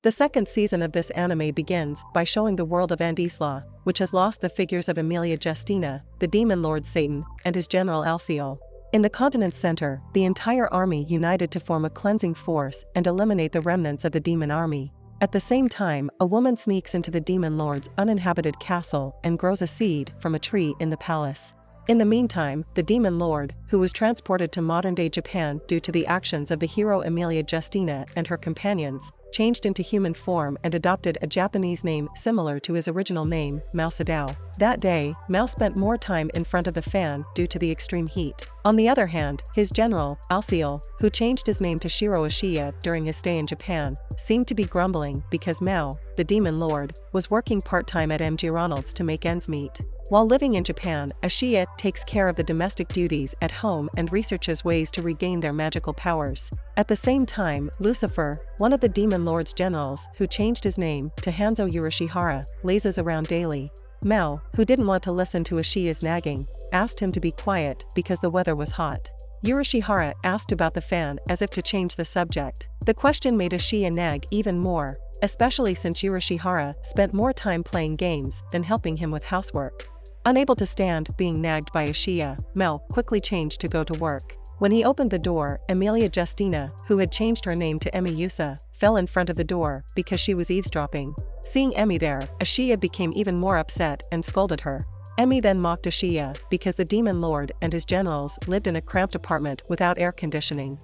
The second season of this anime begins by showing the world of Andisla, which has lost the figures of Emilia Justina, the demon lord Satan, and his general Alciol. In the continent's center, the entire army united to form a cleansing force and eliminate the remnants of the demon army. At the same time, a woman sneaks into the demon lord's uninhabited castle and grows a seed from a tree in the palace. In the meantime, the demon lord, who was transported to modern-day Japan due to the actions of the hero Emilia Justina and her companions, changed into human form and adopted a Japanese name similar to his original name, Mao Sadao. That day, Mao spent more time in front of the fan due to the extreme heat. On the other hand, his general, Alciol, who changed his name to Shiro Ashiya during his stay in Japan, seemed to be grumbling because Mao, the demon lord, was working part-time at Ronald's to make ends meet. While living in Japan, Ashiya takes care of the domestic duties at home and researches ways to regain their magical powers. At the same time, Lucifer, one of the demon lord's generals who changed his name to Hanzo Urashihara, lazes around daily. Mao, who didn't want to listen to Ashiya's nagging, asked him to be quiet because the weather was hot. Urashihara asked about the fan as if to change the subject. The question made Ashiya nag even more, especially since Urashihara spent more time playing games than helping him with housework. Unable to stand being nagged by Ashiya, Mao quickly changed to go to work. When he opened the door, Emilia Justina, who had changed her name to Emi Yusa, fell in front of the door because she was eavesdropping. Seeing Emi there, Ashiya became even more upset and scolded her. Emi then mocked Ashiya because the demon lord and his generals lived in a cramped apartment without air conditioning.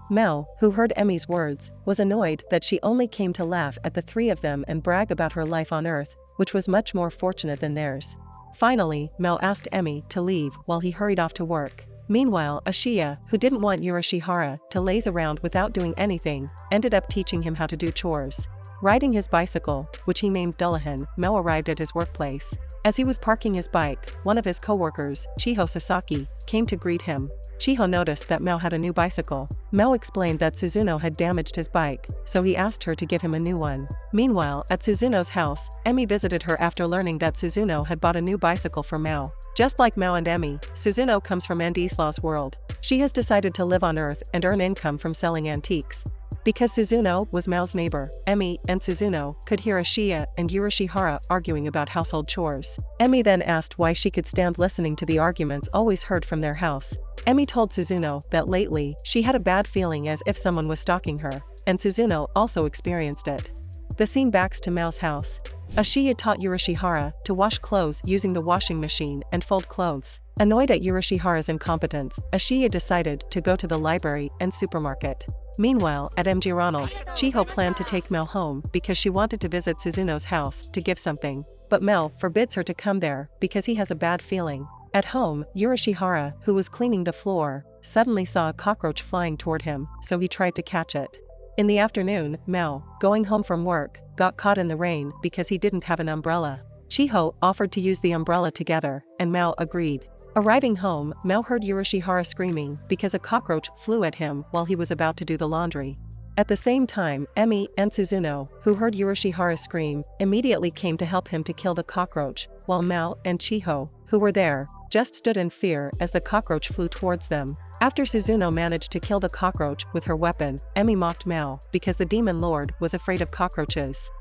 Mao, who heard Emi's words, was annoyed that she only came to laugh at the three of them and brag about her life on Earth, which was much more fortunate than theirs. Finally, Mao asked Emi to leave while he hurried off to work. Meanwhile, Ashiya, who didn't want Urashihara to laze around without doing anything, ended up teaching him how to do chores. Riding his bicycle, which he named Dullahan, Mao arrived at his workplace. As he was parking his bike, one of his co-workers, Chiho Sasaki, came to greet him. Chiho noticed that Mao had a new bicycle. Mao explained that Suzuno had damaged his bike, so he asked her to give him a new one. Meanwhile, at Suzuno's house, Emi visited her after learning that Suzuno had bought a new bicycle for Mao. Just like Mao and Emi, Suzuno comes from Andisla's world. She has decided to live on Earth and earn income from selling antiques. Because Suzuno was Mao's neighbor, Emi and Suzuno could hear Ashiya and Urashihara arguing about household chores. Emi then asked why she could stand listening to the arguments always heard from their house. Emi told Suzuno that lately, she had a bad feeling as if someone was stalking her, and Suzuno also experienced it. The scene backs to Mao's house. Ashiya taught Urashihara to wash clothes using the washing machine and fold clothes. Annoyed at Urashihara's incompetence, Ashiya decided to go to the library and supermarket. Meanwhile, at Ronald's, Chiho planned to take Mao home because she wanted to visit Suzuno's house to give something. But Mao forbids her to come there because he has a bad feeling. At home, Urashihara, who was cleaning the floor, suddenly saw a cockroach flying toward him, so he tried to catch it. In the afternoon, Mao, going home from work, got caught in the rain because he didn't have an umbrella. Chiho offered to use the umbrella together, and Mao agreed. Arriving home, Mao heard Urashihara screaming because a cockroach flew at him while he was about to do the laundry. At the same time, Emi and Suzuno, who heard Urashihara scream, immediately came to help him to kill the cockroach, while Mao and Chiho, who were there, just stood in fear as the cockroach flew towards them. After Suzuno managed to kill the cockroach with her weapon, Emi mocked Mao because the demon lord was afraid of cockroaches.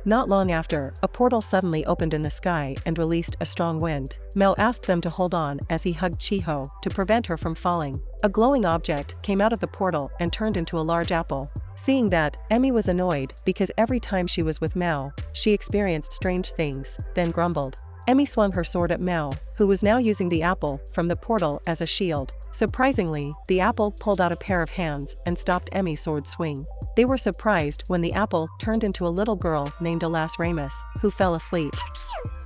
Not long after, a portal suddenly opened in the sky and released a strong wind. Mao asked them to hold on as he hugged Chiho to prevent her from falling. A glowing object came out of the portal and turned into a large apple. Seeing that, Emi was annoyed because every time she was with Mao, she experienced strange things, then grumbled. Emi swung her sword at Mao, who was now using the apple from the portal as a shield. Surprisingly, the apple pulled out a pair of hands and stopped Emi's sword swing. They were surprised when the apple turned into a little girl named Alas Ramus, who fell asleep.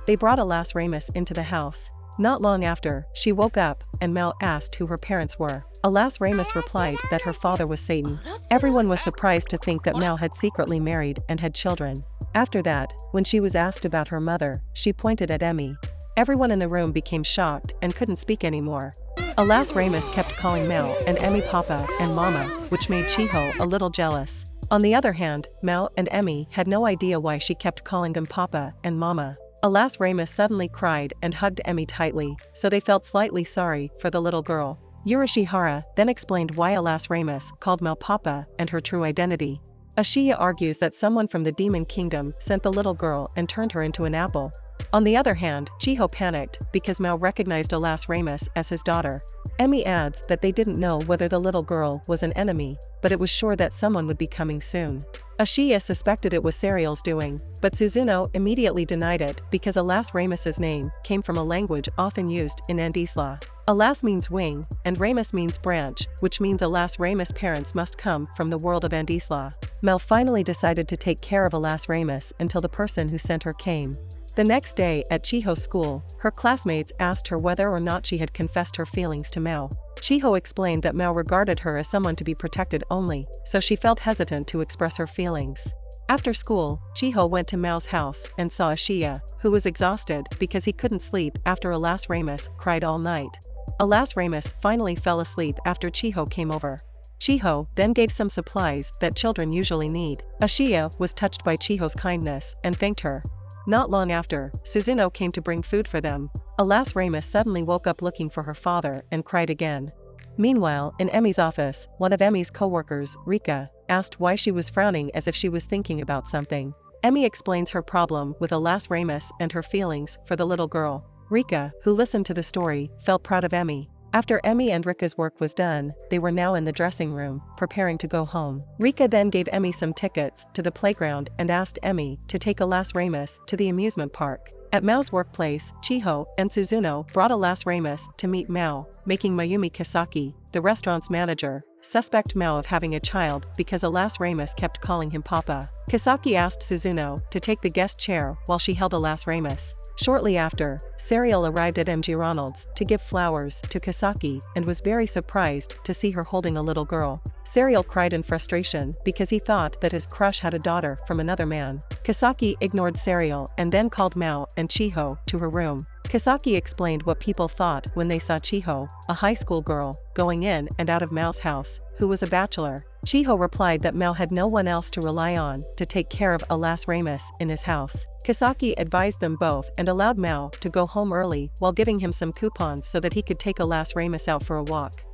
They brought Alas Ramus into the house. Not long after, she woke up, and Mao asked who her parents were. Alas Ramus replied that her father was Satan. Everyone was surprised to think that Mao had secretly married and had children. After that, when she was asked about her mother, she pointed at Emi. Everyone in the room became shocked and couldn't speak anymore. Alas Ramus kept calling Mao and Emi Papa and Mama, which made Chiho a little jealous. On the other hand, Mao and Emi had no idea why she kept calling them Papa and Mama. Alas Ramus suddenly cried and hugged Emi tightly, so they felt slightly sorry for the little girl. Urashihara then explained why Alas Ramus called Mao Papa and her true identity. Ashiya argues that someone from the demon kingdom sent the little girl and turned her into an apple. On the other hand, Chiho panicked because Mao recognized Alas Ramus as his daughter. Emi adds that they didn't know whether the little girl was an enemy, but it was sure that someone would be coming soon. Ashiya suspected it was Serial's doing, but Suzuno immediately denied it because Alas Ramus's name came from a language often used in Andisla. Alas means wing, and Ramus means branch, which means Alas Ramus' parents must come from the world of Andisla. Mel finally decided to take care of Alas Ramus until the person who sent her came. The next day at Chiho's school, her classmates asked her whether or not she had confessed her feelings to Mao. Chiho explained that Mao regarded her as someone to be protected only, so she felt hesitant to express her feelings. After school, Chiho went to Mao's house and saw Ashiya, who was exhausted because he couldn't sleep after Alas Ramus cried all night. Alas Ramus finally fell asleep after Chiho came over. Chiho then gave some supplies that children usually need. Ashiya was touched by Chiho's kindness and thanked her. Not long after, Suzuno came to bring food for them. Alas Ramus suddenly woke up looking for her father and cried again. Meanwhile, in Emi's office, one of Emi's co-workers, Rika, asked why she was frowning as if she was thinking about something. Emi explains her problem with Alas Ramus and her feelings for the little girl. Rika, who listened to the story, felt proud of Emi. After Emi and Rika's work was done, they were now in the dressing room, preparing to go home. Rika then gave Emi some tickets to the playground and asked Emi to take Alas Ramus to the amusement park. At Mao's workplace, Chiho and Suzuno brought Alas Ramus to meet Mao, making Mayumi Kisaki, the restaurant's manager, suspect Mao of having a child because Alas Ramus kept calling him Papa. Kisaki asked Suzuno to take the guest chair while she held Alas Ramus. Shortly after, Serial arrived at MG Ronald's to give flowers to Kisaki and was very surprised to see her holding a little girl. Serial cried in frustration because he thought that his crush had a daughter from another man. Kisaki ignored Serial and then called Mao and Chiho to her room. Kisaki explained what people thought when they saw Chiho, a high school girl, going in and out of Mao's house, who was a bachelor. Chiho replied that Mao had no one else to rely on to take care of Alas Ramus in his house. Kisaki advised them both and allowed Mao to go home early while giving him some coupons so that he could take Alas Ramus out for a walk.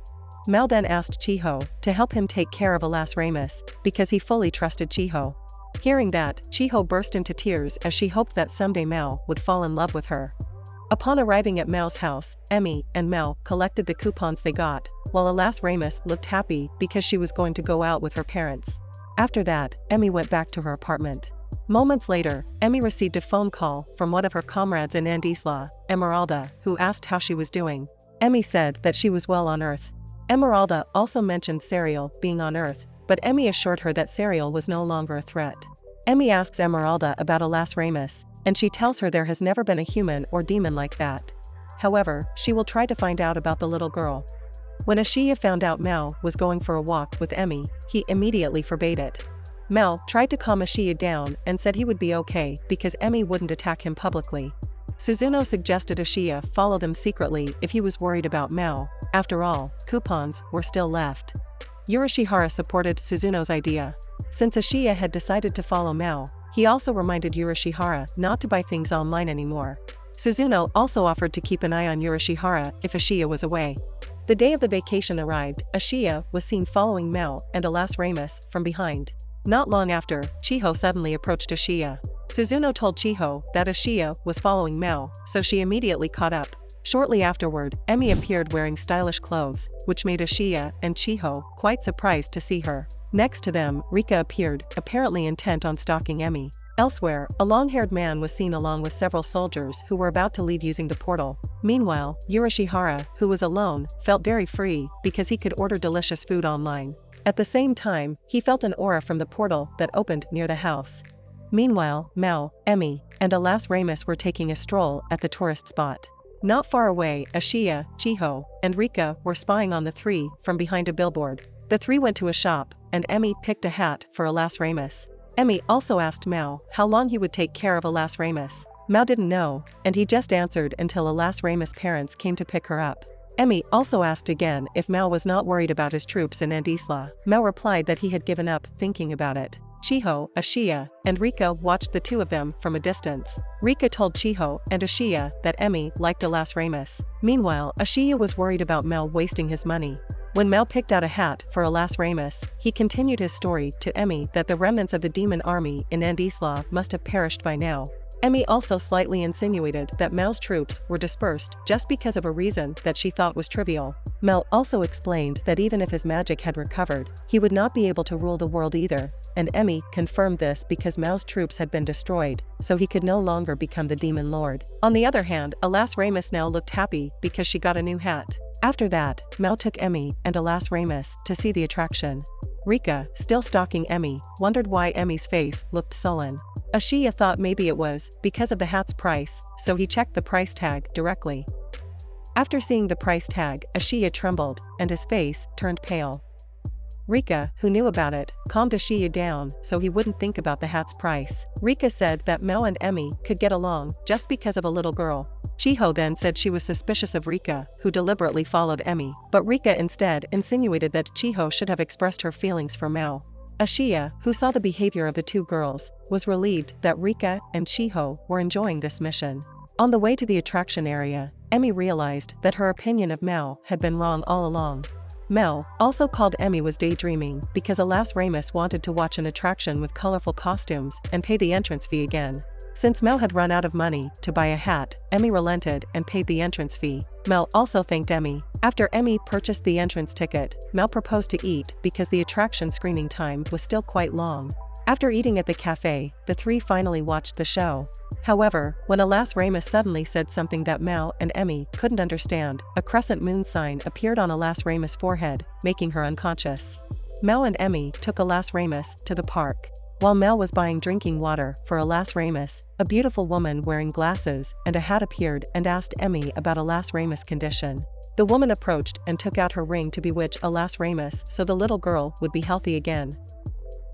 Mao then asked Chiho to help him take care of Alas Ramus because he fully trusted Chiho. Hearing that, Chiho burst into tears as she hoped that someday Mao would fall in love with her. Upon arriving at Mao's house, Emi and Mao collected the coupons they got, while Alas Ramus looked happy because she was going to go out with her parents. After that, Emi went back to her apartment. Moments later, Emi received a phone call from one of her comrades in Andisla, Emeralda, who asked how she was doing. Emi said that she was well on Earth. Emeralda also mentioned Serial being on Earth, but Emi assured her that Serial was no longer a threat. Emi asks Emeralda about Alas Ramus, and she tells her there has never been a human or demon like that. However, she will try to find out about the little girl. When Ashiya found out Mao was going for a walk with Emi, he immediately forbade it. Mao tried to calm Ashiya down and said he would be okay because Emi wouldn't attack him publicly. Suzuno suggested Ashiya follow them secretly if he was worried about Mao. After all, coupons were still left. Yurishihara supported Suzuno's idea. Since Ashiya had decided to follow Mao, he also reminded Yurishihara not to buy things online anymore. Suzuno also offered to keep an eye on Yurishihara if Ashiya was away. The day of the vacation arrived, Ashiya was seen following Mao and Alas Ramus from behind. Not long after, Chiho suddenly approached Ashiya. Suzuno told Chiho that Ashiya was following Mao, so she immediately caught up. Shortly afterward, Emi appeared wearing stylish clothes, which made Ashiya and Chiho quite surprised to see her. Next to them, Rika appeared, apparently intent on stalking Emi. Elsewhere, a long-haired man was seen along with several soldiers who were about to leave using the portal. Meanwhile, Yurishihara, who was alone, felt very free because he could order delicious food online. At the same time, he felt an aura from the portal that opened near the house. Meanwhile, Mao, Emi, and Alas Ramus were taking a stroll at the tourist spot. Not far away, Ashiya, Chiho, and Rika were spying on the three from behind a billboard. The three went to a shop, and Emi picked a hat for Alas Ramus. Emi also asked Mao how long he would take care of Alas Ramus. Mao didn't know, and he just answered until Alas Ramus' parents came to pick her up. Emi also asked again if Mao was not worried about his troops in Andisla. Mao replied that he had given up thinking about it. Chiho, Ashiya, and Rika watched the two of them from a distance. Rika told Chiho and Ashiya that Emi liked Alas Ramus. Meanwhile, Ashiya was worried about Mao wasting his money. When Mao picked out a hat for Alas Ramus, he continued his story to Emmy that the remnants of the demon army in Andisla must have perished by now. Emmy also slightly insinuated that Mao's troops were dispersed just because of a reason that she thought was trivial. Mao also explained that even if his magic had recovered, he would not be able to rule the world either, and Emmy confirmed this because Mao's troops had been destroyed, so he could no longer become the demon lord. On the other hand, Alas Ramus now looked happy because she got a new hat. After that, Mao took Emmy and Alas Ramus to see the attraction. Rika, still stalking Emmy, wondered why Emmy's face looked sullen. Ashiya thought maybe it was because of the hat's price, so he checked the price tag directly. After seeing the price tag, Ashiya trembled, and his face turned pale. Rika, who knew about it, calmed Ashiya down so he wouldn't think about the hat's price. Rika said that Mao and Emmy could get along just because of a little girl. Chiho then said she was suspicious of Rika, who deliberately followed Emmy, but Rika instead insinuated that Chiho should have expressed her feelings for Mao. Ashiya, who saw the behavior of the two girls, was relieved that Rika and Chiho were enjoying this mission. On the way to the attraction area, Emmy realized that her opinion of Mao had been wrong all along. Mao, also called Emmy, was daydreaming because Alas Ramus wanted to watch an attraction with colorful costumes and pay the entrance fee again. Since Mao had run out of money to buy a hat, Emmy relented and paid the entrance fee. Mao also thanked Emmy. After Emmy purchased the entrance ticket, Mao proposed to eat because the attraction screening time was still quite long. After eating at the cafe, the three finally watched the show. However, when Alas Ramus suddenly said something that Mao and Emmy couldn't understand, a crescent moon sign appeared on Alas Ramus' forehead, making her unconscious. Mao and Emmy took Alas Ramus to the park. While Mao was buying drinking water for Alas Ramus, a beautiful woman wearing glasses and a hat appeared and asked Emmy about Alas Ramus' condition. The woman approached and took out her ring to bewitch Alas Ramus so the little girl would be healthy again.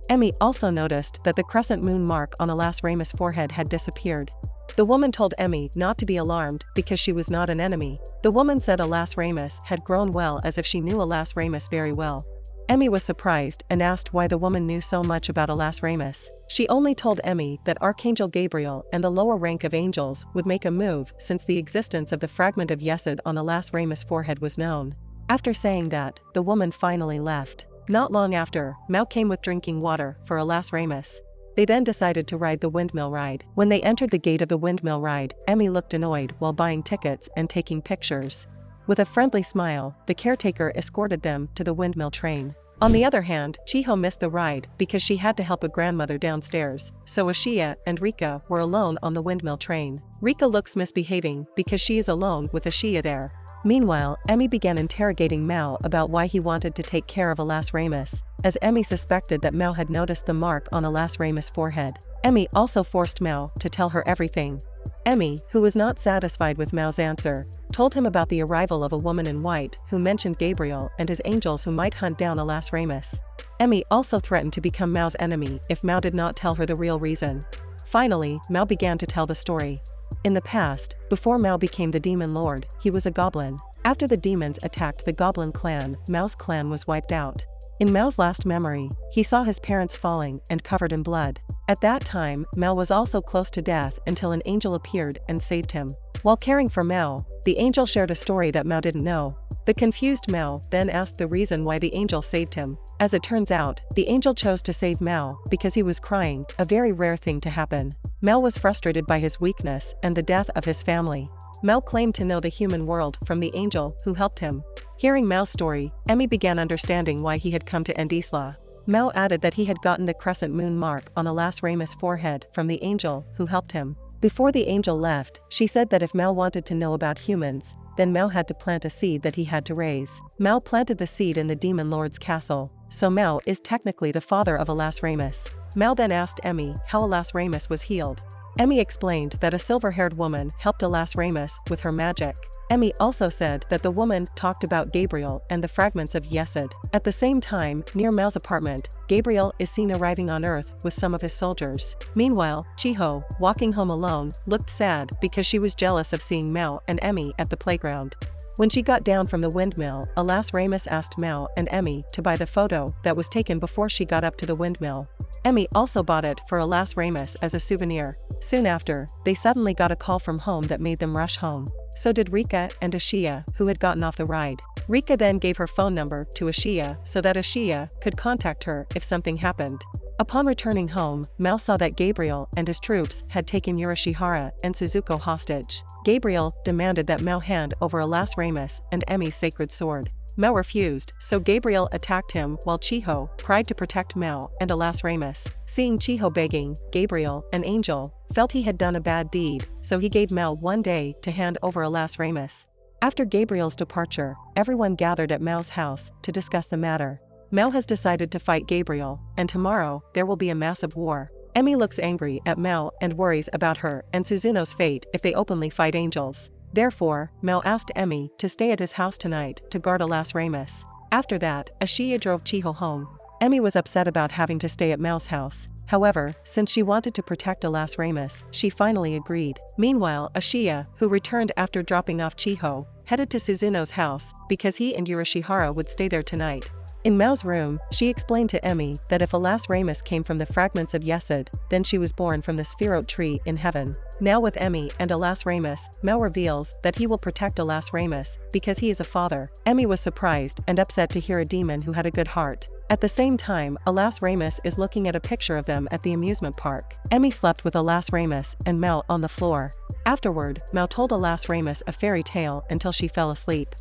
Emmy also noticed that the crescent moon mark on Alas Ramus' forehead had disappeared. The woman told Emmy not to be alarmed because she was not an enemy. The woman said Alas Ramus had grown well, as if she knew Alas Ramus very well. Emmy was surprised and asked why the woman knew so much about Alas Ramus. She only told Emmy that Archangel Gabriel and the lower rank of angels would make a move since the existence of the fragment of Yesod on Alas Ramus' forehead was known. After saying that, the woman finally left. Not long after, Mao came with drinking water for Alas Ramus. They then decided to ride the windmill ride. When they entered the gate of the windmill ride, Emmy looked annoyed while buying tickets and taking pictures. With a friendly smile, the caretaker escorted them to the windmill train. On the other hand, Chiho missed the ride because she had to help a grandmother downstairs, so Ashiya and Rika were alone on the windmill train. Rika looks misbehaving because she is alone with Ashiya there. Meanwhile, Emmy began interrogating Mao about why he wanted to take care of Alas Ramus, as Emmy suspected that Mao had noticed the mark on Alas Ramus' forehead. Emmy also forced Mao to tell her everything. Emmy, who was not satisfied with Mao's answer, told him about the arrival of a woman in white who mentioned Gabriel and his angels who might hunt down Alas Ramus. Emmy also threatened to become Mao's enemy if Mao did not tell her the real reason. Finally, Mao began to tell the story. In the past, before Mao became the demon lord, he was a goblin. After the demons attacked the goblin clan, Mao's clan was wiped out. In Mao's last memory, he saw his parents falling and covered in blood. At that time, Mao was also close to death until an angel appeared and saved him. While caring for Mao, the angel shared a story that Mao didn't know. The confused Mao then asked the reason why the angel saved him. As it turns out, the angel chose to save Mao because he was crying, a very rare thing to happen. Mao was frustrated by his weakness and the death of his family. Mao claimed to know the human world from the angel who helped him. Hearing Mao's story, Emmy began understanding why he had come to Andisla. Mao added that he had gotten the crescent moon mark on Alas Ramus' forehead from the angel who helped him. Before the angel left, she said that if Mao wanted to know about humans, then Mao had to plant a seed that he had to raise. Mao planted the seed in the demon lord's castle, so Mao is technically the father of Alas Ramus. Mao then asked Emmy how Alas Ramus was healed. Emmy explained that a silver-haired woman helped Alas Ramus with her magic. Emmy also said that the woman talked about Gabriel and the fragments of Yesod. At the same time, near Mao's apartment, Gabriel is seen arriving on Earth with some of his soldiers. Meanwhile, Chiho, walking home alone, looked sad because she was jealous of seeing Mao and Emmy at the playground. When she got down from the windmill, Alas Ramus asked Mao and Emmy to buy the photo that was taken before she got up to the windmill. Emmy also bought it for Alas Ramus as a souvenir. Soon after, they suddenly got a call from home that made them rush home. So did Rika and Ashiya, who had gotten off the ride. Rika then gave her phone number to Ashiya so that Ashiya could contact her if something happened. Upon returning home, Mao saw that Gabriel and his troops had taken Yurishihara and Suzuko hostage. Gabriel demanded that Mao hand over Alas Ramus and Emi's sacred sword. Mao refused, so Gabriel attacked him while Chiho cried to protect Mao and Alas Ramus. Seeing Chiho begging, Gabriel, an angel, felt he had done a bad deed, so he gave Mao 1 day to hand over Alas Ramus. After Gabriel's departure, everyone gathered at Mao's house to discuss the matter. Mao has decided to fight Gabriel, and tomorrow there will be a massive war. Emi looks angry at Mao and worries about her and Suzuno's fate if they openly fight angels. Therefore, Mao asked Emi to stay at his house tonight to guard Alas Ramus. After that, Ashiya drove Chiho home. Emi was upset about having to stay at Mao's house. However, since she wanted to protect Alas Ramus, she finally agreed. Meanwhile, Ashiya, who returned after dropping off Chiho, headed to Suzuno's house because he and Yurishihara would stay there tonight. In Mao's room, she explained to Emi that if Alas Ramus came from the fragments of Yesod, then she was born from the Sphirot tree in heaven. Now with Emi and Alas Ramus, Mao reveals that he will protect Alas Ramus because he is a father. Emi was surprised and upset to hear a demon who had a good heart. At the same time, Alas Ramus is looking at a picture of them at the amusement park. Emi slept with Alas Ramus and Mao on the floor. Afterward, Mao told Alas Ramus a fairy tale until she fell asleep.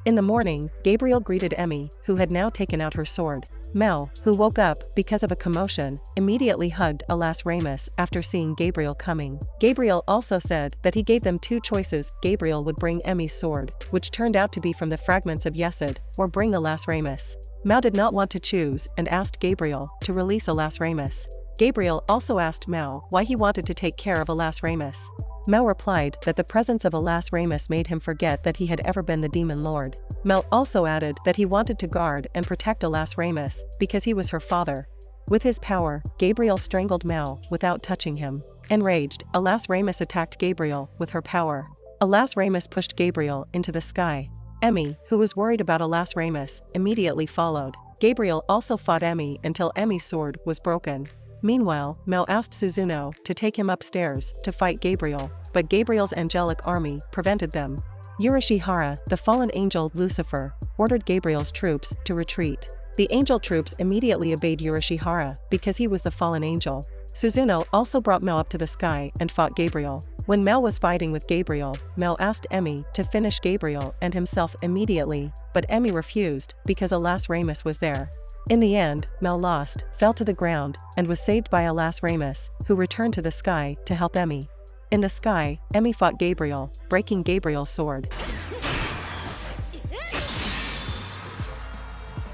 In the morning, Gabriel greeted Emi, who had now taken out her sword. Mao, who woke up because of a commotion, immediately hugged Alas Ramus after seeing Gabriel coming. Gabriel also said that he gave them 2 choices. Gabriel would bring Emi's sword, which turned out to be from the fragments of Yesod, or bring Alas Ramus. Mao did not want to choose and asked Gabriel to release Alas Ramus. Gabriel also asked Mao why he wanted to take care of Alas Ramus. Mao replied that the presence of Alas Ramus made him forget that he had ever been the demon lord. Mao also added that he wanted to guard and protect Alas Ramus because he was her father. With his power, Gabriel strangled Mao without touching him. Enraged, Alas Ramus attacked Gabriel with her power. Alas Ramus pushed Gabriel into the sky. Emi, who was worried about Alas Ramus, immediately followed. Gabriel also fought Emi until Emi's sword was broken. Meanwhile, Mao asked Suzuno to take him upstairs to fight Gabriel, but Gabriel's angelic army prevented them. Yurishihara, the fallen angel Lucifer, ordered Gabriel's troops to retreat. The angel troops immediately obeyed Yurishihara because he was the fallen angel. Suzuno also brought Mao up to the sky and fought Gabriel. When Mao was fighting with Gabriel, Mao asked Emi to finish Gabriel and himself immediately, but Emi refused because Alas Ramus was there. In the end, Mao lost, fell to the ground, and was saved by Alas Ramus, who returned to the sky to help Emi. In the sky, Emi fought Gabriel, breaking Gabriel's sword.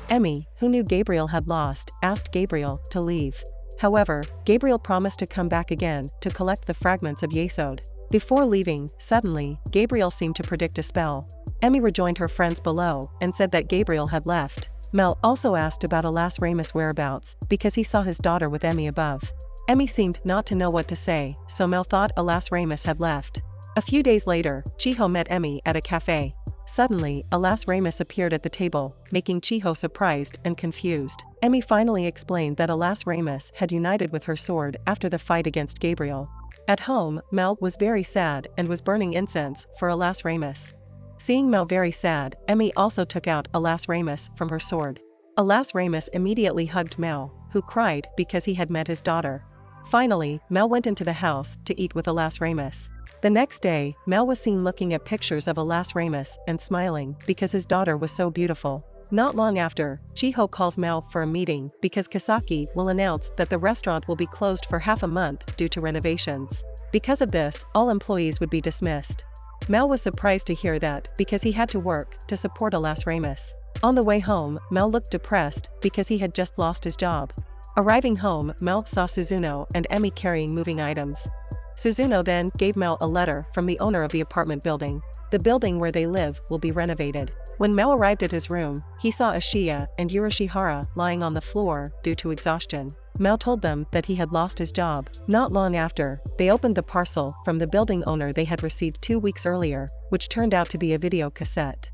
Emi, who knew Gabriel had lost, asked Gabriel to leave. However, Gabriel promised to come back again to collect the fragments of Yesod. Before leaving, suddenly, Gabriel seemed to predict a spell. Emi rejoined her friends below and said that Gabriel had left. Mao also asked about Alas Ramus' whereabouts because he saw his daughter with Emi above. Emi seemed not to know what to say, so Mao thought Alas Ramus had left. A few days later, Chiho met Emi at a cafe. Suddenly, Alas Ramus appeared at the table, making Chiho surprised and confused. Emi finally explained that Alas Ramus had united with her sword after the fight against Gabriel. At home, Mao was very sad and was burning incense for Alas Ramus. Seeing Mao very sad, Emi also took out Alas Ramus from her sword. Alas Ramus immediately hugged Mao, who cried because he had met his daughter. Finally, Mao went into the house to eat with Alas Ramus. The next day, Mao was seen looking at pictures of Alas Ramus and smiling because his daughter was so beautiful. Not long after, Chiho calls Mao for a meeting because Kasaki will announce that the restaurant will be closed for half a month due to renovations. Because of this, all employees would be dismissed. Mao was surprised to hear that because he had to work to support Alas Ramus. On the way home, Mao looked depressed because he had just lost his job. Arriving home, Mao saw Suzuno and Emi carrying moving items. Suzuno then gave Mao a letter from the owner of the apartment building. The building where they live will be renovated. When Mao arrived at his room, he saw Ashiya and Yurishihara lying on the floor due to exhaustion. Mao told them that he had lost his job. Not long after, they opened the parcel from the building owner they had received 2 weeks earlier, which turned out to be a video cassette.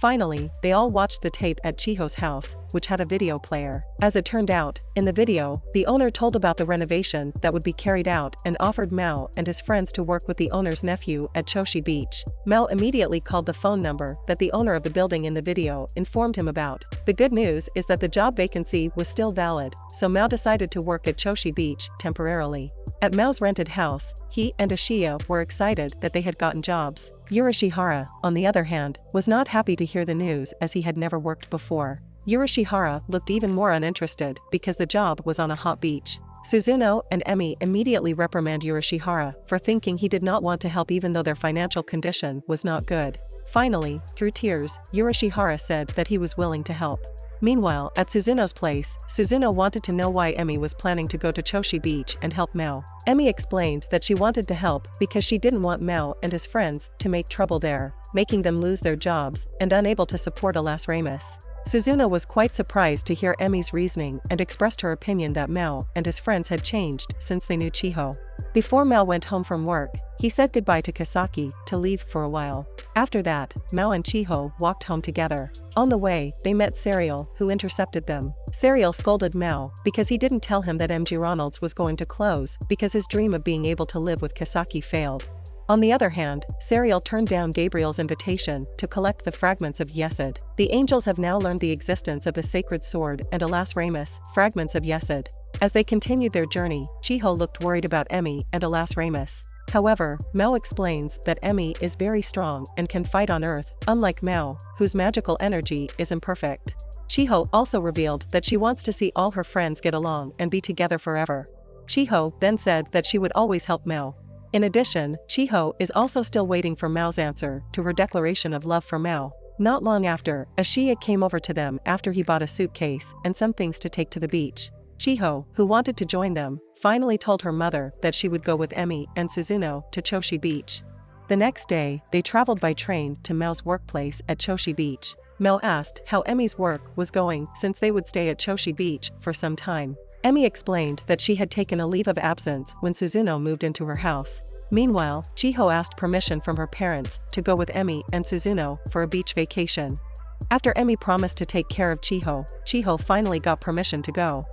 Finally, they all watched the tape at Chiho's house, which had a video player. As it turned out, in the video, the owner told about the renovation that would be carried out and offered Mao and his friends to work with the owner's nephew at Choshi Beach. Mao immediately called the phone number that the owner of the building in the video informed him about. The good news is that the job vacancy was still valid, so Mao decided to work at Choshi Beach temporarily. At Mao's rented house, he and Ashiya were excited that they had gotten jobs. Yurishihara, on the other hand, was not happy to hear the news as he had never worked before. Yurishihara looked even more uninterested because the job was on a hot beach. Suzuno and Emi immediately reprimand Yurishihara for thinking he did not want to help even though their financial condition was not good. Finally, through tears, Yurishihara said that he was willing to help. Meanwhile, at Suzuno's place, Suzuno wanted to know why Emi was planning to go to Choshi Beach and help Mao. Emi explained that she wanted to help because she didn't want Mao and his friends to make trouble there, making them lose their jobs and unable to support Alas Ramus. Suzuno was quite surprised to hear Emi's reasoning and expressed her opinion that Mao and his friends had changed since they knew Chiho. Before Mao went home from work, he said goodbye to Kasaki to leave for a while. After that, Mao and Chiho walked home together. On the way, they met Serial, who intercepted them. Serial scolded Mao because he didn't tell him that MG Ronald's was going to close because his dream of being able to live with Kasaki failed. On the other hand, Serial turned down Gabriel's invitation to collect the fragments of Yesod. The angels have now learned the existence of the sacred sword and Alas Ramus, fragments of Yesod. As they continued their journey, Chiho looked worried about Emi and Alas Ramus. However, Mao explains that Emi is very strong and can fight on Earth, unlike Mao, whose magical energy is imperfect. Chiho also revealed that she wants to see all her friends get along and be together forever. Chiho then said that she would always help Mao. In addition, Chiho is also still waiting for Mao's answer to her declaration of love for Mao. Not long after, Ashiya came over to them after he bought a suitcase and some things to take to the beach. Chiho, who wanted to join them, finally told her mother that she would go with Emi and Suzuno to Choshi Beach. The next day, they traveled by train to Mao's workplace at Choshi Beach. Mao asked how Emi's work was going since they would stay at Choshi Beach for some time. Emi explained that she had taken a leave of absence when Suzuno moved into her house. Meanwhile, Chiho asked permission from her parents to go with Emi and Suzuno for a beach vacation. After Emi promised to take care of Chiho, Chiho finally got permission to go.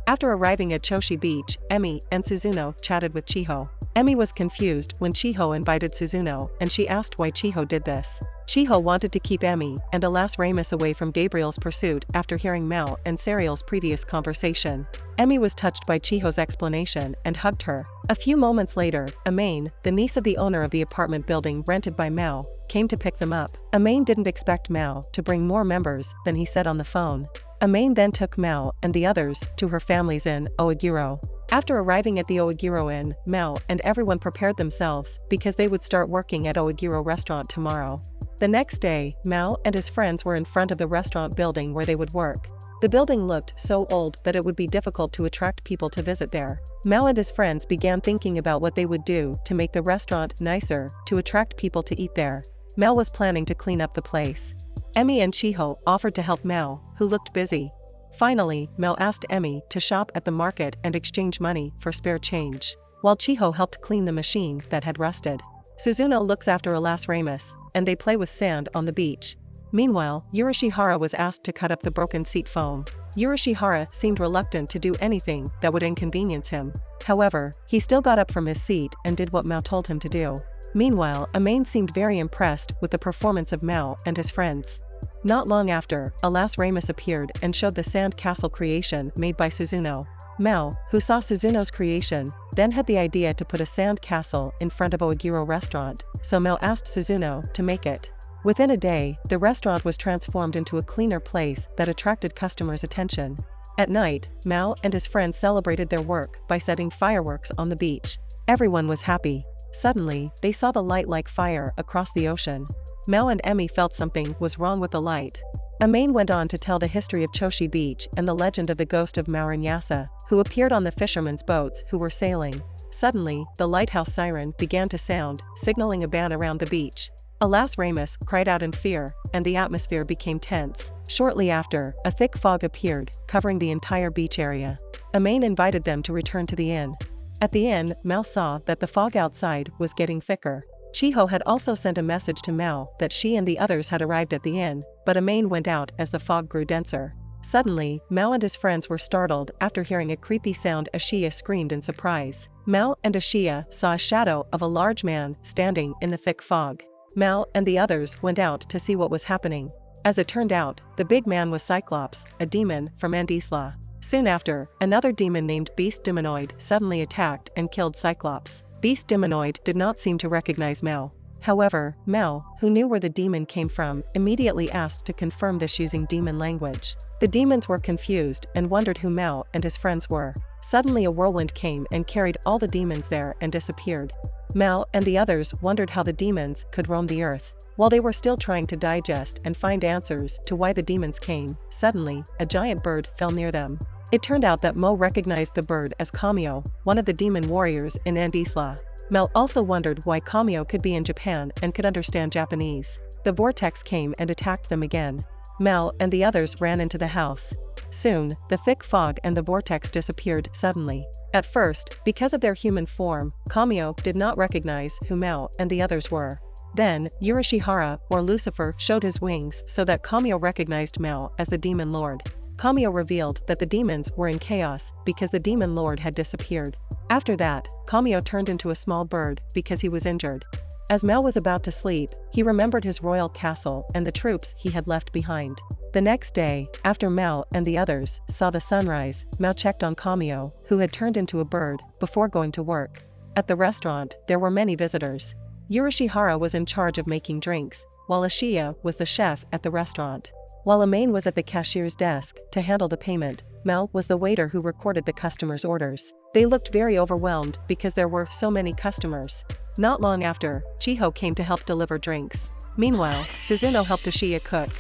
After arriving at Choshi Beach, Emi and Suzuno chatted with Chiho. Emi was confused when Chiho invited Suzuno and she asked why Chiho did this. Chiho wanted to keep Emi and Alas Ramus away from Gabriel's pursuit after hearing Mao and Serial's previous conversation. Emi was touched by Chiho's explanation and hugged her. A few moments later, Amain, the niece of the owner of the apartment building rented by Mao, came to pick them up. Amain didn't expect Mao to bring more members than he said on the phone. Amain then took Mao and the others to her family's inn, Oaguro. After arriving at the Oaguro Inn, Mao and everyone prepared themselves because they would start working at Oaguro restaurant tomorrow. The next day, Mao and his friends were in front of the restaurant building where they would work. The building looked so old that it would be difficult to attract people to visit there. Mao and his friends began thinking about what they would do to make the restaurant nicer to attract people to eat there. Mao was planning to clean up the place. Emi and Chiho offered to help Mao, who looked busy. Finally, Mao asked Emi to shop at the market and exchange money for spare change, while Chiho helped clean the machine that had rusted. Suzuno looks after Alas Ramus, and they play with sand on the beach. Meanwhile, Yurishihara was asked to cut up the broken seat foam. Yurishihara seemed reluctant to do anything that would inconvenience him. However, he still got up from his seat and did what Mao told him to do. Meanwhile, Amain seemed very impressed with the performance of Mao and his friends. Not long after, Alas Ramus appeared and showed the sand castle creation made by Suzuno. Mao, who saw Suzuno's creation, then had the idea to put a sand castle in front of Oaguro restaurant, so Mao asked Suzuno to make it. Within a day, the restaurant was transformed into a cleaner place that attracted customers' attention. At night, Mao and his friends celebrated their work by setting fireworks on the beach. Everyone was happy. Suddenly, they saw the light like fire across the ocean. Mao and Emi felt something was wrong with the light. Amain went on to tell the history of Choshi Beach and the legend of the ghost of Maurinyasa, who appeared on the fishermen's boats who were sailing. Suddenly, the lighthouse siren began to sound, signaling a ban around the beach. Alas Ramus cried out in fear, and the atmosphere became tense. Shortly after, a thick fog appeared, covering the entire beach area. Amain invited them to return to the inn. At the inn, Mao saw that the fog outside was getting thicker. Chiho had also sent a message to Mao that she and the others had arrived at the inn, but anmay went out as the fog grew denser. Suddenly, Mao and his friends were startled after hearing a creepy sound as Shia screamed in surprise. Mao and Ashia saw a shadow of a large man standing in the thick fog. Mao and the others went out to see what was happening. As it turned out, the big man was Cyclops, a demon from Andisla. Soon after, another demon named Beast Demonoid suddenly attacked and killed Cyclops. Beast Demonoid did not seem to recognize Mao. However, Mao, who knew where the demon came from, immediately asked to confirm this using demon language. The demons were confused and wondered who Mao and his friends were. Suddenly a whirlwind came and carried all the demons there and disappeared. Mao and the others wondered how the demons could roam the earth. While they were still trying to digest and find answers to why the demons came, suddenly, a giant bird fell near them. It turned out that Mo recognized the bird as Kamio, one of the demon warriors in Andisla. Mel also wondered why Kamio could be in Japan and could understand Japanese. The vortex came and attacked them again. Mel and the others ran into the house. Soon, the thick fog and the vortex disappeared suddenly. At first, because of their human form, Kamio did not recognize who Mao and the others were. Then, Urashihara, or Lucifer, showed his wings so that Kamio recognized Mao as the demon lord. Kamio revealed that the demons were in chaos because the demon lord had disappeared. After that, Kamio turned into a small bird because he was injured. As Mao was about to sleep, he remembered his royal castle and the troops he had left behind. The next day, after Mao and the others saw the sunrise, Mao checked on Kamio, who had turned into a bird, before going to work. At the restaurant, there were many visitors. Urashihara was in charge of making drinks, while Ashiya was the chef at the restaurant. While anmay was at the cashier's desk to handle the payment, Mao was the waiter who recorded the customers' orders. They looked very overwhelmed because there were so many customers. Not long after, Chiho came to help deliver drinks. Meanwhile, Suzuno helped Ashiya cook.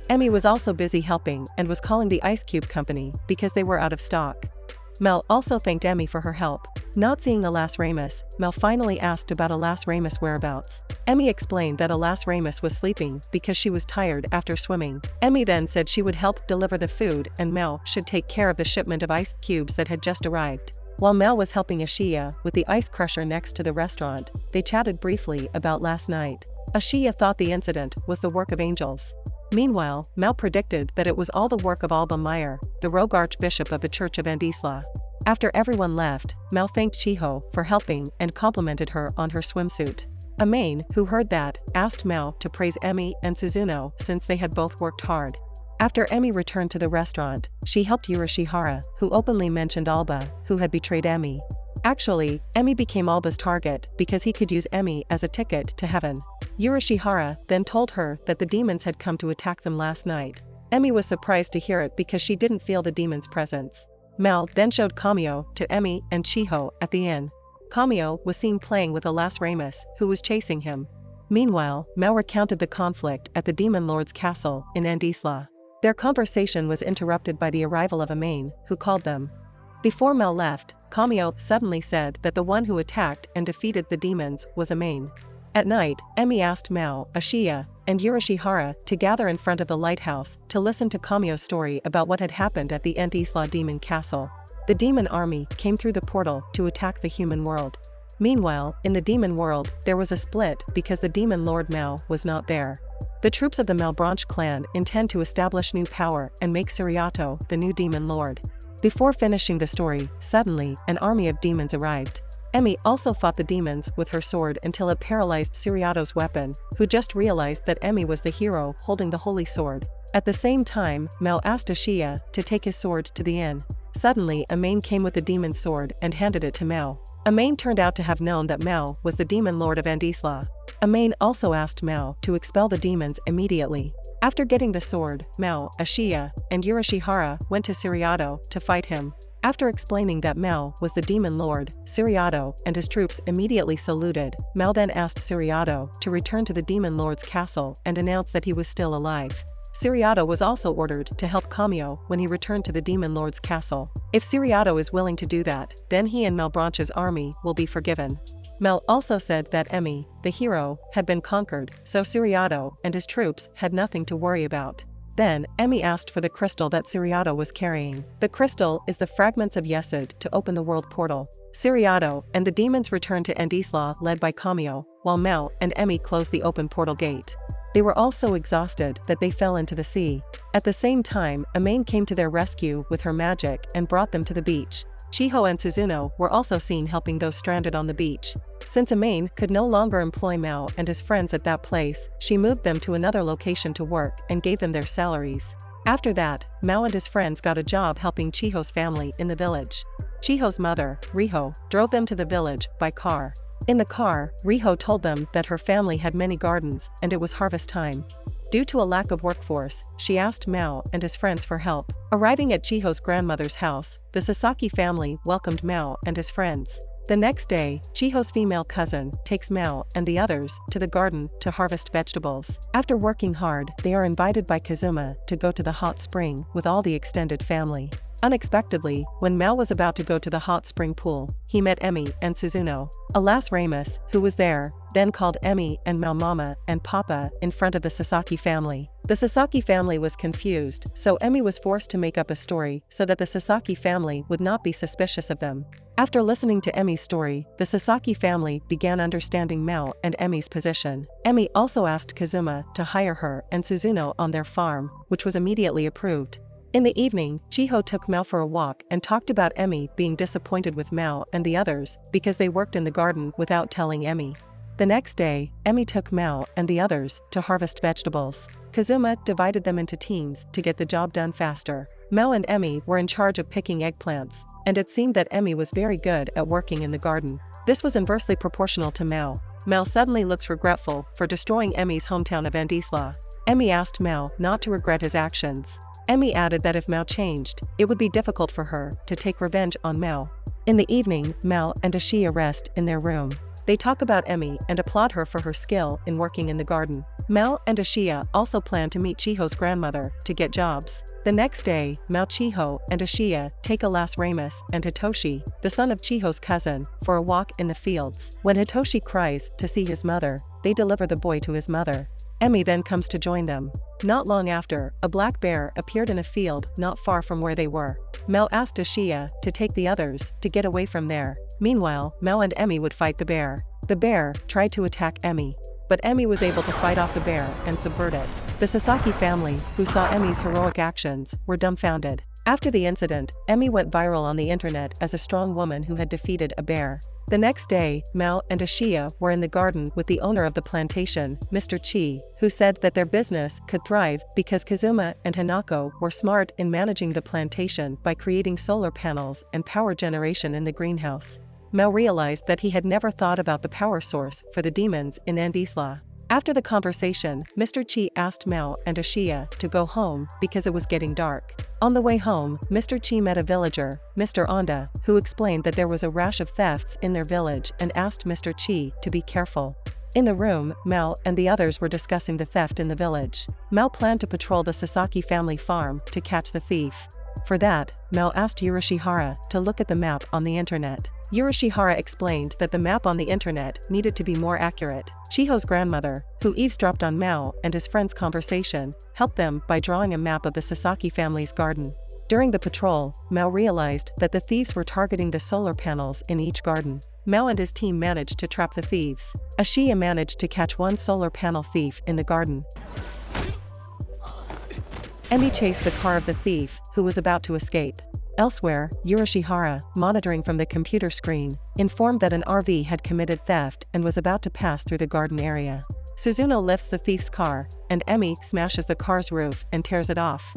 Emi was also busy helping and was calling the ice cube company because they were out of stock. Mel also thanked Emi for her help. Not seeing Alas Ramus, Mel finally asked about Alas Ramus' whereabouts. Emi explained that Alas Ramus was sleeping because she was tired after swimming. Emi then said she would help deliver the food and Mel should take care of the shipment of ice cubes that had just arrived. While Mel was helping Ashiya with the ice crusher next to the restaurant, they chatted briefly about last night. Ashiya thought the incident was the work of angels. Meanwhile, Mel predicted that it was all the work of Alba Meyer, the rogue archbishop of the Church of Andisla. After everyone left, Mel thanked Chiho for helping and complimented her on her swimsuit. Amain, who heard that, asked Mel to praise Emi and Suzuno since they had both worked hard. After Emi returned to the restaurant, she helped Urashihara, who openly mentioned Alba, who had betrayed Emi. Actually, Emi became Alba's target because he could use Emi as a ticket to heaven. Urashihara then told her that the demons had come to attack them last night. Emi was surprised to hear it because she didn't feel the demons' presence. Mel then showed Kamio to Emi and Chiho at the inn. Kamio was seen playing with Alas Ramus, who was chasing him. Meanwhile, Mel recounted the conflict at the Demon Lord's castle in Andisla. Their conversation was interrupted by the arrival of Amain, who called them. Before Mel left, Kamio suddenly said that the one who attacked and defeated the demons was Amain. At night, Emi asked Mao, Ashiya, and Urashihara to gather in front of the lighthouse to listen to Kamio's story about what had happened at the Andisla demon castle. The demon army came through the portal to attack the human world. Meanwhile, in the demon world, there was a split because the demon lord Mao was not there. The troops of the Malbranche clan intend to establish new power and make Suriato the new demon lord. Before finishing the story, suddenly, an army of demons arrived. Emi also fought the demons with her sword until it paralyzed Suriato's weapon, who just realized that Emi was the hero holding the holy sword. At the same time, Mel asked Ashiya to take his sword to the inn. Suddenly, Amain came with the demon sword and handed it to Mao. Amain turned out to have known that Mao was the demon lord of Andisla. Amain also asked Mao to expel the demons immediately. After getting the sword, Mao, Ashiya, and Urashihara went to Suriato to fight him. After explaining that Mao was the demon lord, Suriato and his troops immediately saluted. Mao then asked Suriato to return to the demon lord's castle and announce that he was still alive. Suriato was also ordered to help Kamio when he returned to the demon lord's castle. If Suriato is willing to do that, then he and Malbranche's army will be forgiven. Mel also said that Emi, the hero, had been conquered, so Suriato and his troops had nothing to worry about. Then, Emi asked for the crystal that Suriato was carrying. The crystal is the fragments of Yesod to open the world portal. Siriato and the demons returned to Andisla led by Kamio, while Mao and Emi closed the open portal gate. They were all so exhausted that they fell into the sea. At the same time, Amain came to their rescue with her magic and brought them to the beach. Chiho and Suzuno were also seen helping those stranded on the beach. Since Amain could no longer employ Mao and his friends at that place, she moved them to another location to work and gave them their salaries. After that, Mao and his friends got a job helping Chiho's family in the village. Chiho's mother, Riho, drove them to the village by car. In the car, Riho told them that her family had many gardens and it was harvest time. Due to a lack of workforce, she asked Mao and his friends for help. Arriving at Chiho's grandmother's house, the Sasaki family welcomed Mao and his friends. The next day, Chiho's female cousin takes Mao and the others to the garden to harvest vegetables. After working hard, they are invited by Kazuma to go to the hot spring with all the extended family. Unexpectedly, when Mao was about to go to the hot spring pool, he met Emi and Suzuno. Alas Ramus, who was there, then called Emi and Mao Mama and Papa in front of the Sasaki family. The Sasaki family was confused, so Emi was forced to make up a story so that the Sasaki family would not be suspicious of them. After listening to Emi's story, the Sasaki family began understanding Mao and Emi's position. Emi also asked Kazuma to hire her and Suzuno on their farm, which was immediately approved. In the evening, Chiho took Mao for a walk and talked about Emi being disappointed with Mao and the others because they worked in the garden without telling Emi. The next day, Emi took Mao and the others to harvest vegetables. Kazuma divided them into teams to get the job done faster. Mao and Emi were in charge of picking eggplants, and it seemed that Emi was very good at working in the garden. This was inversely proportional to Mao. Mao suddenly looks regretful for destroying Emi's hometown of Andisla. Emi asked Mao not to regret his actions. Emi added that if Mao changed, it would be difficult for her to take revenge on Mao. In the evening, Mao and Ashiya rest in their room. They talk about Emi and applaud her for her skill in working in the garden. Mao and Ashiya also plan to meet Chiho's grandmother to get jobs. The next day, Mao, Chiho, and Ashiya take Alas Ramus and Hitoshi, the son of Chiho's cousin, for a walk in the fields. When Hitoshi cries to see his mother, they deliver the boy to his mother. Emi then comes to join them. Not long after, a black bear appeared in a field not far from where they were. Mao asked Ashiya to take the others to get away from there. Meanwhile, Mao and Emi would fight the bear. The bear tried to attack Emi, but Emi was able to fight off the bear and subvert it. The Sasaki family, who saw Emi's heroic actions, were dumbfounded. After the incident, Emi went viral on the internet as a strong woman who had defeated a bear. The next day, Mao and Ashiya were in the garden with the owner of the plantation, Mr. Chi, who said that their business could thrive because Kazuma and Hanako were smart in managing the plantation by creating solar panels and power generation in the greenhouse. Mao realized that he had never thought about the power source for the demons in Andisla. After the conversation, Mr. Chi asked Mao and Ashiya to go home because it was getting dark. On the way home, Mr. Chi met a villager, Mr. Onda, who explained that there was a rash of thefts in their village and asked Mr. Chi to be careful. In the room, Mao and the others were discussing the theft in the village. Mao planned to patrol the Sasaki family farm to catch the thief. For that, Mao asked Yurishihara to look at the map on the internet. Yurishihara explained that the map on the internet needed to be more accurate. Chiho's grandmother, who eavesdropped on Mao and his friend's conversation, helped them by drawing a map of the Sasaki family's garden. During the patrol, Mao realized that the thieves were targeting the solar panels in each garden. Mao and his team managed to trap the thieves. Ashiya managed to catch one solar panel thief in the garden. Emi chased the car of the thief, who was about to escape. Elsewhere, Yurishihara, monitoring from the computer screen, informed that an RV had committed theft and was about to pass through the garden area. Suzuno lifts the thief's car, and Emi smashes the car's roof and tears it off.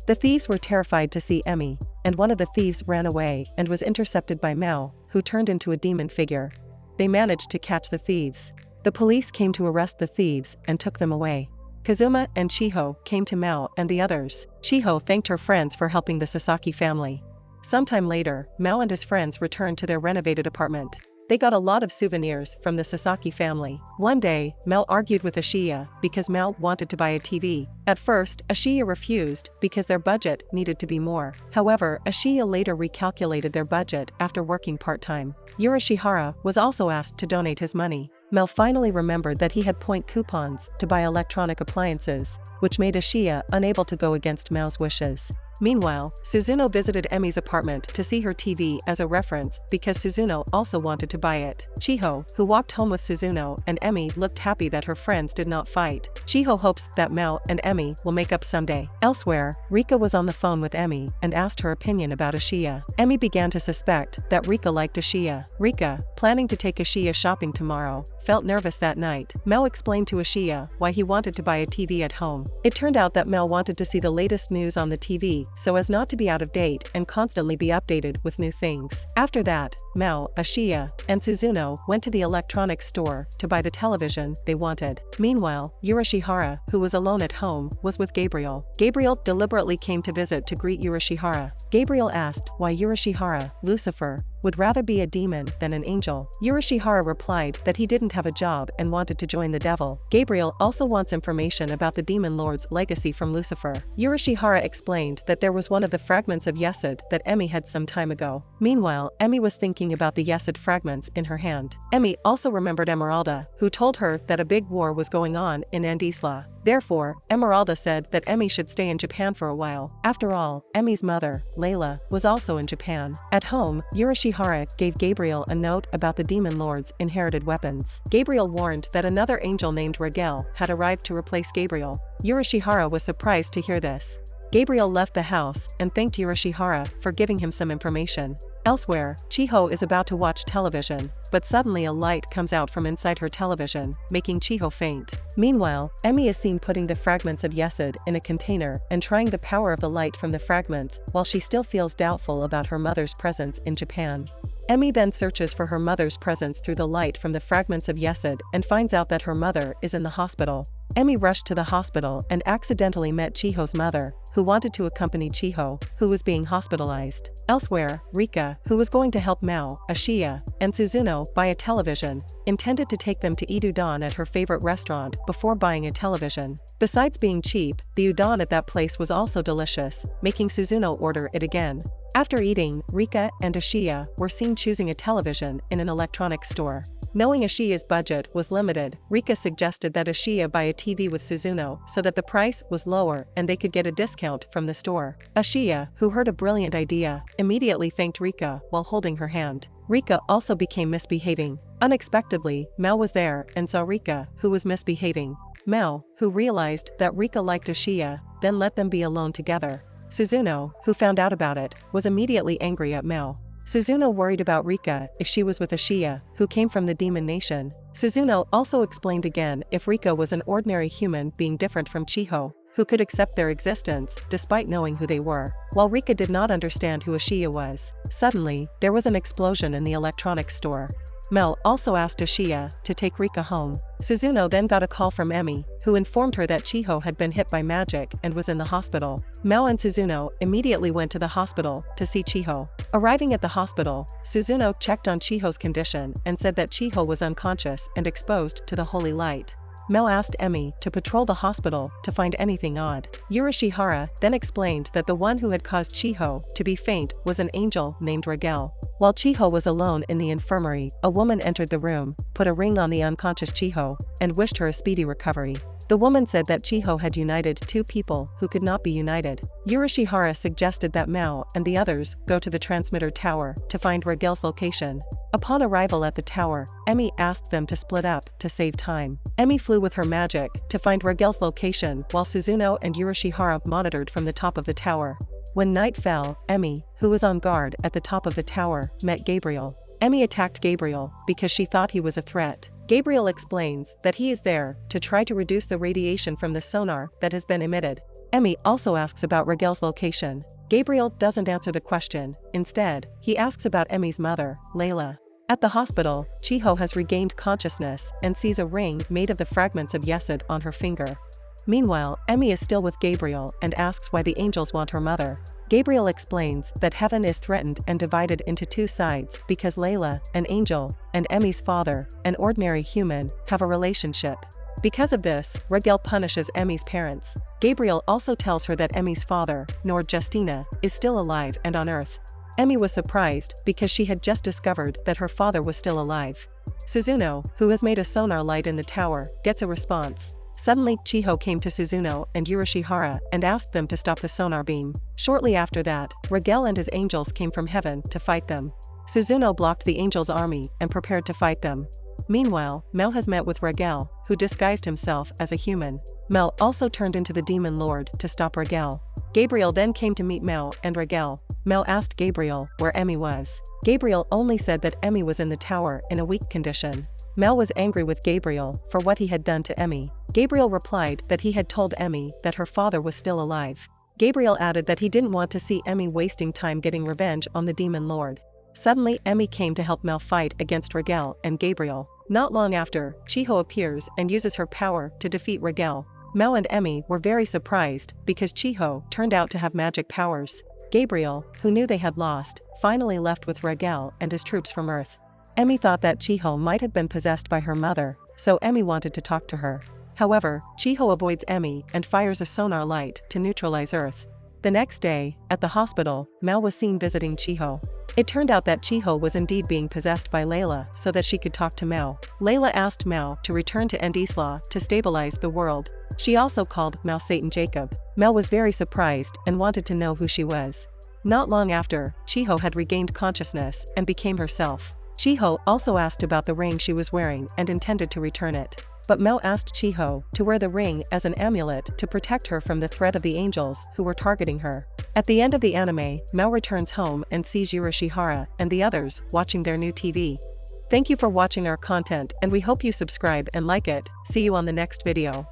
The thieves were terrified to see Emi, and one of the thieves ran away and was intercepted by Mao, who turned into a demon figure. They managed to catch the thieves. The police came to arrest the thieves and took them away. Kazuma and Chiho came to Mao and the others. Chiho thanked her friends for helping the Sasaki family. Sometime later, Mao and his friends returned to their renovated apartment. They got a lot of souvenirs from the Sasaki family. One day, Mao argued with Ashiya because Mao wanted to buy a TV. At first, Ashiya refused because their budget needed to be more. However, Ashiya later recalculated their budget after working part-time. Yurishihara was also asked to donate his money. Mao finally remembered that he had point coupons to buy electronic appliances, which made Ashiya unable to go against Mao's wishes. Meanwhile, Suzuno visited Emi's apartment to see her TV as a reference because Suzuno also wanted to buy it. Chiho, who walked home with Suzuno and Emi, looked happy that her friends did not fight. Chiho hopes that Mao and Emi will make up someday. Elsewhere, Rika was on the phone with Emi and asked her opinion about Ashiya. Emi began to suspect that Rika liked Ashiya. Rika, planning to take Ashiya shopping tomorrow, felt nervous that night. Mao explained to Ashiya why he wanted to buy a TV at home. It turned out that Mao wanted to see the latest news on the TV so as not to be out of date and constantly be updated with new things. After that, Mao, Ashiya, and Suzuno went to the electronics store to buy the television they wanted. Meanwhile, Urashihara, who was alone at home, was with Gabriel. Gabriel deliberately came to visit to greet Urashihara. Gabriel asked why Urashihara, Lucifer, would rather be a demon than an angel. Urashihara replied that he didn't have a job and wanted to join the devil. Gabriel also wants information about the demon lord's legacy from Lucifer. Urashihara explained that there was one of the fragments of Yesod that Emi had some time ago. Meanwhile, Emi was thinking about the Yesod fragments in her hand. Emi also remembered Emeralda, who told her that a big war was going on in Andisla. Therefore, Emeralda said that Emi should stay in Japan for a while. After all, Emi's mother, Layla, was also in Japan. At home, Urashihara gave Gabriel a note about the demon lord's inherited weapons. Gabriel warned that another angel named Rigel had arrived to replace Gabriel. Urashihara was surprised to hear this. Gabriel left the house and thanked Urashihara for giving him some information. Elsewhere, Chiho is about to watch television, but suddenly a light comes out from inside her television, making Chiho faint. Meanwhile, Emi is seen putting the fragments of Yesod in a container and trying the power of the light from the fragments while she still feels doubtful about her mother's presence in Japan. Emi then searches for her mother's presence through the light from the fragments of Yesod and finds out that her mother is in the hospital. Emi rushed to the hospital and accidentally met Chiho's mother, who wanted to accompany Chiho, who was being hospitalized. Elsewhere, Rika, who was going to help Mao, Ashiya, and Suzuno buy a television, intended to take them to eat udon at her favorite restaurant before buying a television. Besides being cheap, the udon at that place was also delicious, making Suzuno order it again. After eating, Rika and Ashiya were seen choosing a television in an electronics store. Knowing Ashiya's budget was limited, Rika suggested that Ashiya buy a TV with Suzuno so that the price was lower and they could get a discount from the store. Ashiya, who heard a brilliant idea, immediately thanked Rika while holding her hand. Rika also became misbehaving. Unexpectedly, Mao was there and saw Rika, who was misbehaving. Mao, who realized that Rika liked Ashiya, then let them be alone together. Suzuno, who found out about it, was immediately angry at Mao. Suzuno worried about Rika if she was with Ashiya, who came from the demon nation. Suzuno also explained again if Rika was an ordinary human being different from Chiho, who could accept their existence despite knowing who they were. While Rika did not understand who Ashiya was, suddenly, there was an explosion in the electronics store. Mel also asked Ashiya to take Rika home. Suzuno then got a call from Emi, who informed her that Chiho had been hit by magic and was in the hospital. Mao and Suzuno immediately went to the hospital to see Chiho. Arriving at the hospital, Suzuno checked on Chiho's condition and said that Chiho was unconscious and exposed to the holy light. Mel asked Emi to patrol the hospital to find anything odd. Urashihara then explained that the one who had caused Chiho to be faint was an angel named Rigel. While Chiho was alone in the infirmary, a woman entered the room, put a ring on the unconscious Chiho, and wished her a speedy recovery. The woman said that Chiho had united two people who could not be united. Urashihara suggested that Mao and the others go to the transmitter tower to find Rigel's location. Upon arrival at the tower, Emi asked them to split up to save time. Emi flew with her magic to find Rigel's location while Suzuno and Urashihara monitored from the top of the tower. When night fell, Emi, who was on guard at the top of the tower, met Gabriel. Emi attacked Gabriel because she thought he was a threat. Gabriel explains that he is there to try to reduce the radiation from the sonar that has been emitted. Emi also asks about Rigel's location. Gabriel doesn't answer the question. Instead, he asks about Emi's mother, Layla. At the hospital, Chiho has regained consciousness and sees a ring made of the fragments of Yesod on her finger. Meanwhile, Emi is still with Gabriel and asks why the angels want her mother. Gabriel explains that heaven is threatened and divided into two sides because Layla, an angel, and Emi's father, an ordinary human, have a relationship. Because of this, Rigel punishes Emi's parents. Gabriel also tells her that Emi's father, Nord Justina, is still alive and on Earth. Emi was surprised because she had just discovered that her father was still alive. Suzuno, who has made a sonar light in the tower, gets a response. Suddenly, Chiho came to Suzuno and Urashihara and asked them to stop the sonar beam. Shortly after that, Rigel and his angels came from heaven to fight them. Suzuno blocked the angels' army and prepared to fight them. Meanwhile, Mao has met with Rigel, who disguised himself as a human. Mao also turned into the demon lord to stop Rigel. Gabriel then came to meet Mao and Rigel. Mao asked Gabriel where Emi was. Gabriel only said that Emi was in the tower in a weak condition. Mao was angry with Gabriel for what he had done to Emi. Gabriel replied that he had told Emi that her father was still alive. Gabriel added that he didn't want to see Emi wasting time getting revenge on the demon lord. Suddenly, Emi came to help Mao fight against Rigel and Gabriel. Not long after, Chiho appears and uses her power to defeat Rigel. Mao and Emi were very surprised because Chiho turned out to have magic powers. Gabriel, who knew they had lost, finally left with Rigel and his troops from Earth. Emi thought that Chiho might have been possessed by her mother, so Emi wanted to talk to her. However, Chiho avoids Emi and fires a sonar light to neutralize Earth. The next day, at the hospital, Mao was seen visiting Chiho. It turned out that Chiho was indeed being possessed by Layla so that she could talk to Mao. Layla asked Mao to return to Andisla to stabilize the world. She also called Mao Satan Jacob. Mao was very surprised and wanted to know who she was. Not long after, Chiho had regained consciousness and became herself. Chiho also asked about the ring she was wearing and intended to return it. But Mao asked Chiho to wear the ring as an amulet to protect her from the threat of the angels who were targeting her. At the end of the anime, Mao returns home and sees Urashihara and the others watching their new TV. Thank you for watching our content and we hope you subscribe and like it. See you on the next video.